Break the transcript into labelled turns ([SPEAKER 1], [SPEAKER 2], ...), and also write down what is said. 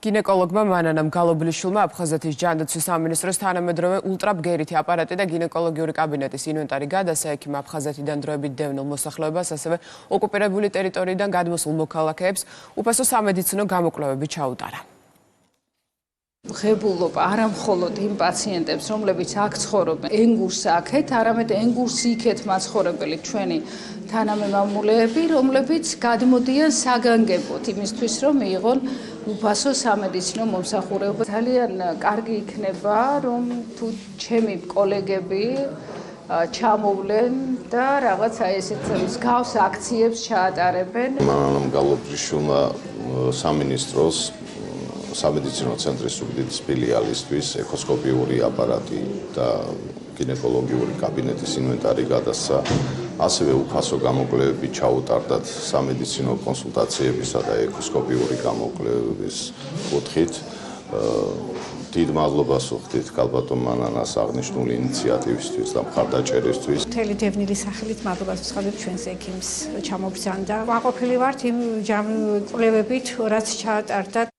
[SPEAKER 1] გინეკოლოგმა მანანამ გალობლიშვილმა აფხაზეთის ჯანდაცვის სამინისტროს თანამედროვე ულტრაბგერითი აპარატი და გინეკოლოგიური კაბინეტის ინვენტარი გადასცა ექიმ აფხაზეთიდან დროებით დევნილ მოსახლეობას, ასევე ოკუპირებული ტერიტორიიდან გადმოსულ მოქალაქეებს უფასო სამედიცინო გამოკვლევები ჩაუტარა.
[SPEAKER 2] ღებულობა არა მხოლოდ იმ პაციენტებს, რომლებიც აქ ცხოვრობენ, ენგურს აქეთ, არამედ ენგურს იქეთ მაცხოვრებელი ჩვენი თანამემამულეები, რომლებიც გადმოდიან საგანგებოდ იმისთვის, რომ მიიღონ უფასო სამედიცინო მომსახურება. ძალიან კარგი იქნება, რომ თუ ჩემი კოლეგები ჩამოვლენ და რაღაც აი ესეთ მსგავს აქციებს ჩაატარებენ.
[SPEAKER 3] მანანამ გალობლიშვილმა სამინისტროს სამედიცინო ცენტრის უდიდეს ფილიალისთვის ეკოსკოპიური აპარატი და გინეკოლოგიური კაბინეტის ინვენტარი გადასცა, ასევე უფასო გამოკვლევები ჩაუტარდათ სამედიცინო კონსულტაციებისა და ეკოსკოპიური გამოკვლევების კუთხით. დიდ მადლობას ვუხდით ქალბატონ მანანას აღნიშნული ინიციატივისთვის და მხარდაჭერისთვის.
[SPEAKER 4] მთელი დევნილის სახელით მადლობას ვცხადებ ჩვენს ექიმს ჩამოგზავნდა. ვაყოფილი ვართ იმ კვლევებით, რაც ჩაატარდა.